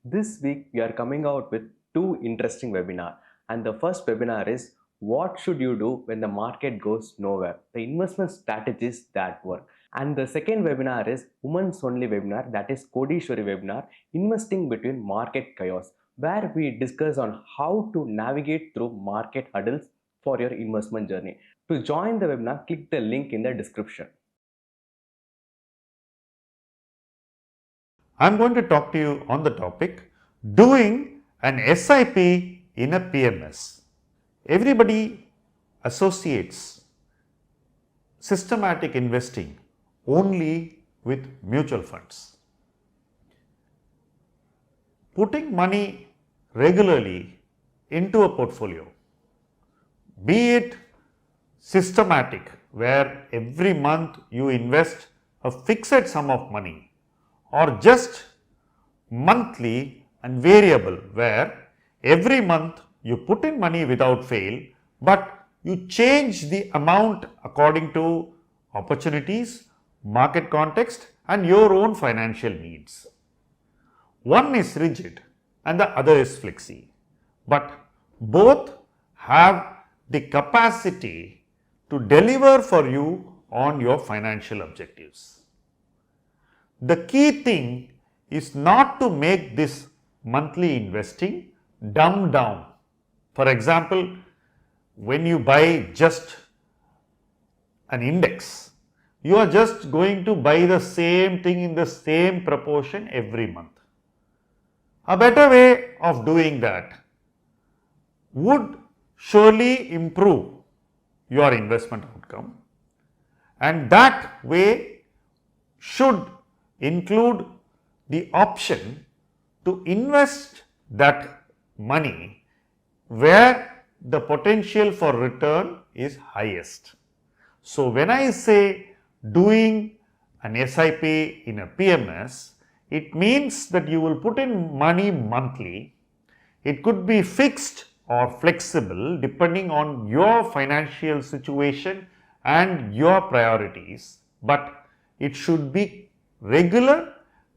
This week we are coming out with two interesting webinars, and the first webinar is what should you do when the market goes nowhere, the investment strategies that work. And the second webinar is women's only webinar, that is Kodishwari webinar, investing between market chaos, where we discuss on how to navigate through market hurdles for your investment journey. To join the webinar, click the link in the description. I'm going to talk to you on the topic doing an SIP in a PMS. Everybody associates systematic investing only with mutual funds. Putting money regularly into a portfolio, be it systematic, where every month you invest a fixed sum of money, or just monthly and variable, where every month you put in money without fail, but you change the amount according to opportunities, market context and your own financial needs. One is rigid and the other is flexi, but both have the capacity to deliver for you on your financial objectives. The key thing is not to make this monthly investing dumbed down. For example, when you buy just an index, you are just going to buy the same thing in the same proportion every month. A better way of doing that would surely improve your investment outcome, and that way should include the option to invest that money where the potential for return is highest. So, when I say doing an SIP in a PMS, it means that you will put in money monthly. It could be fixed or flexible depending on your financial situation and your priorities, but it should be regular,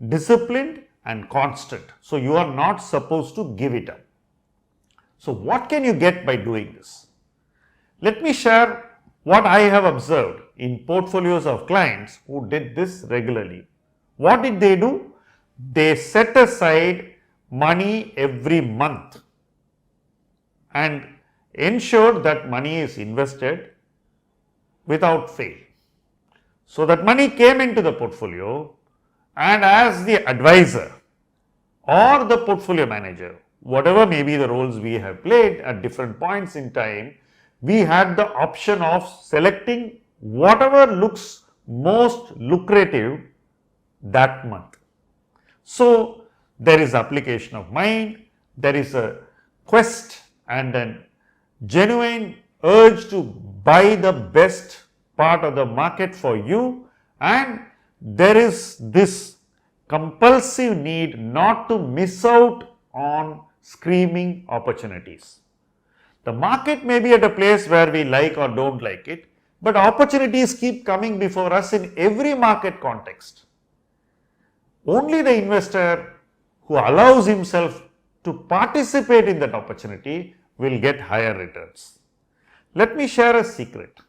disciplined and constant. So, you are not supposed to give it up. So, what can you get by doing this? Let me share what I have observed in portfolios of clients who did this regularly. What did they do? They set aside money every month and ensured that money is invested without fail. So, that money came into the portfolio, and as the advisor or the portfolio manager, whatever may be the roles we have played at different points in time, we had the option of selecting whatever looks most lucrative that month. So, there is application of mind, there is a quest and a genuine urge to buy the best part of the market for you, and there is this compulsive need not to miss out on screaming opportunities. The market may be at a place where we like or don't like it, but opportunities keep coming before us in every market context. Only the investor who allows himself to participate in that opportunity will get higher returns. Let me share a secret.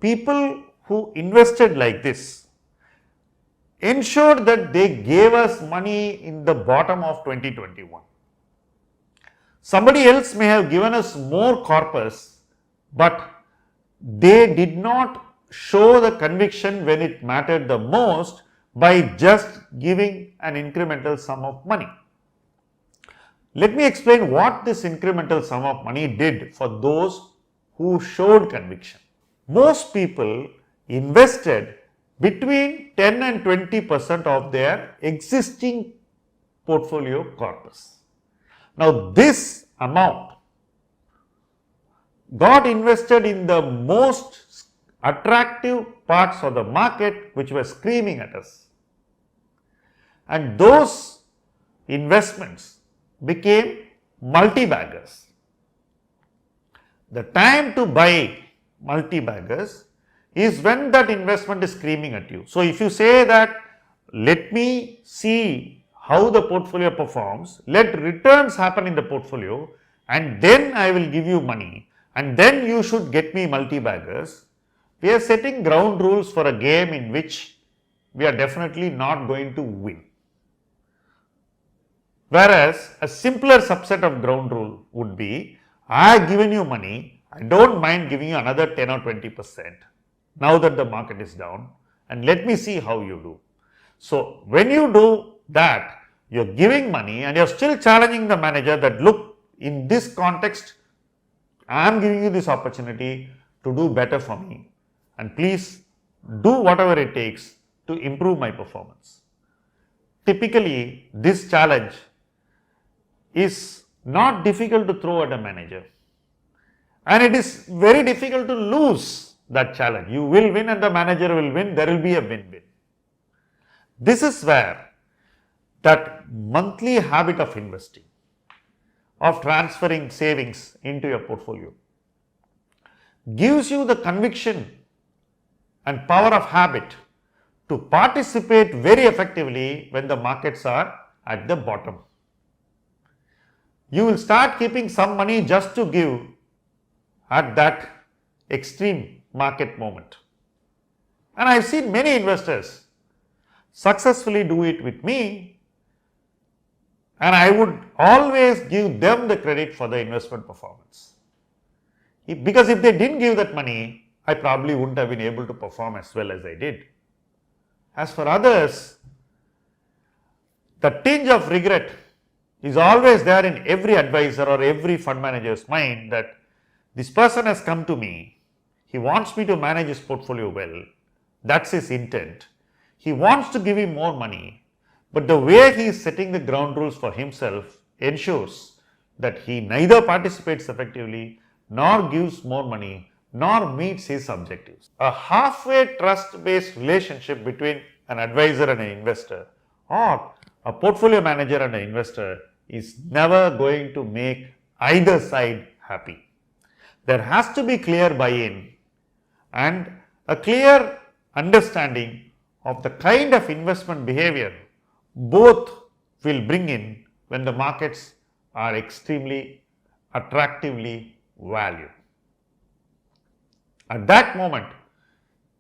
People who invested like this ensured that they gave us money in the bottom of 2021. Somebody else may have given us more corpus, but they did not show the conviction when it mattered the most by just giving an incremental sum of money. Let me explain what this incremental sum of money did for those who showed conviction. Most people invested between 10 and 20% of their existing portfolio corpus. Now, this amount got invested in the most attractive parts of the market which were screaming at us, and those investments became multi-baggers. The time to buy multi-baggers is when that investment is screaming at you. So, if you say that let me see how the portfolio performs, let returns happen in the portfolio, and then I will give you money, and then you should get me multi-baggers. We are setting ground rules for a game in which we are definitely not going to win. Whereas a simpler subset of ground rule would be, I have given you money, I don't mind giving you another 10 or 20% now that the market is down, and let me see how you do. So when you do that, you're giving money and you're still challenging the manager that, look, in this context, I am giving you this opportunity to do better for me, and please do whatever it takes to improve my performance. Typically, this challenge is not difficult to throw at a manager, and it is very difficult to lose that challenge. You will win and the manager will win, there will be a win-win. This is where that monthly habit of investing, of transferring savings into your portfolio, gives you the conviction and power of habit to participate very effectively when the markets are at the bottom. You will start keeping some money just to give at that extreme market moment. And I have seen many investors successfully do it with me, and I would always give them the credit for the investment performance. Because if they didn't give that money, I probably wouldn't have been able to perform as well as I did. As for others, the tinge of regret is always there in every advisor or every fund manager's mind that this person has come to me, he wants me to manage his portfolio well, that's his intent. He wants to give him more money, but the way he is setting the ground rules for himself ensures that he neither participates effectively, nor gives more money, nor meets his objectives. A halfway trust-based relationship between an advisor and an investor, or a portfolio manager and an investor, is never going to make either side happy. There has to be clear buy-in and a clear understanding of the kind of investment behavior both will bring in when the markets are extremely attractively valued. At that moment,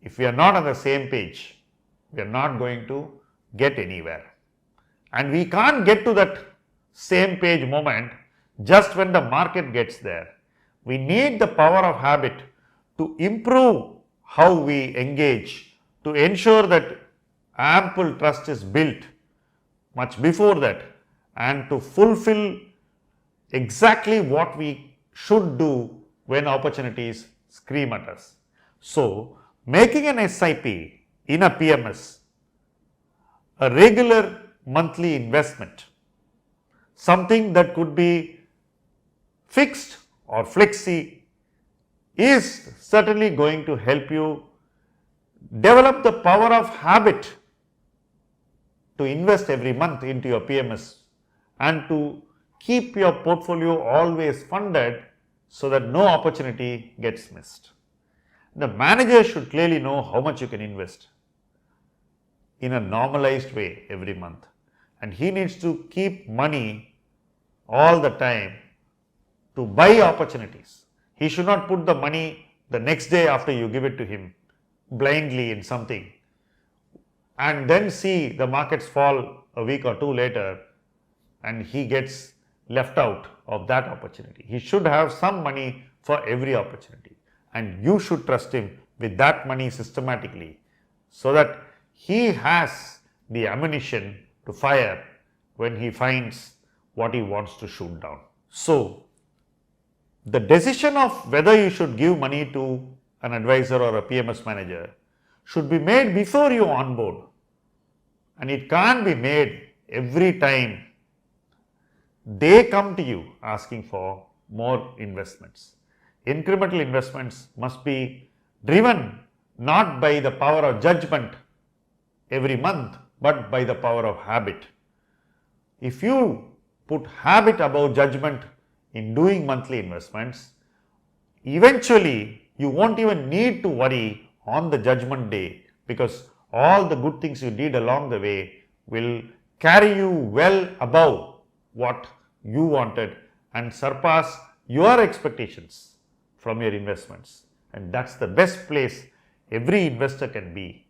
if we are not on the same page, we are not going to get anywhere. And we can't get to that same page moment just when the market gets there. We need the power of habit to improve how we engage, to ensure that ample trust is built much before that, and to fulfill exactly what we should do when opportunities scream at us. So, making an SIP in a PMS, a regular monthly investment, something that could be fixed or flexi, is certainly going to help you develop the power of habit to invest every month into your PMS and to keep your portfolio always funded so that no opportunity gets missed. The manager should clearly know how much you can invest in a normalized way every month, and he needs to keep money all the time to buy opportunities. He should not put the money the next day after you give it to him blindly in something and then see the markets fall a week or two later and he gets left out of that opportunity. He should have some money for every opportunity, and you should trust him with that money systematically so that he has the ammunition to fire when he finds what he wants to shoot down. So, the decision of whether you should give money to an advisor or a PMS manager should be made before you onboard, and it can't be made every time they come to you asking for more investments. Incremental investments must be driven not by the power of judgment every month, but by the power of habit. If you put habit above judgment in doing monthly investments, eventually you won't even need to worry on the judgment day, because all the good things you did along the way will carry you well above what you wanted and surpass your expectations from your investments. And that's the best place every investor can be.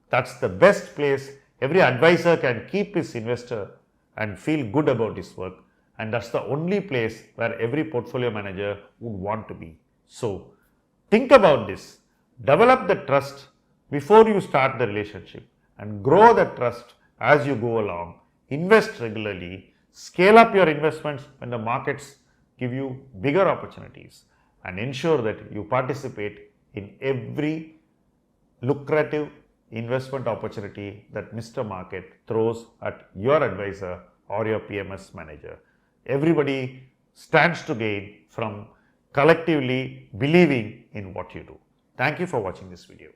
That's the best place every advisor can keep his investor and feel good about his work. And that's the only place where every portfolio manager would want to be. So think about this. Develop the trust before you start the relationship and grow the trust as you go along. Invest regularly. Scale up your investments when the markets give you bigger opportunities, and ensure that you participate in every lucrative investment opportunity that Mr. Market throws at your advisor or your PMS manager. Everybody stands to gain from collectively believing in what you do. Thank you for watching this video.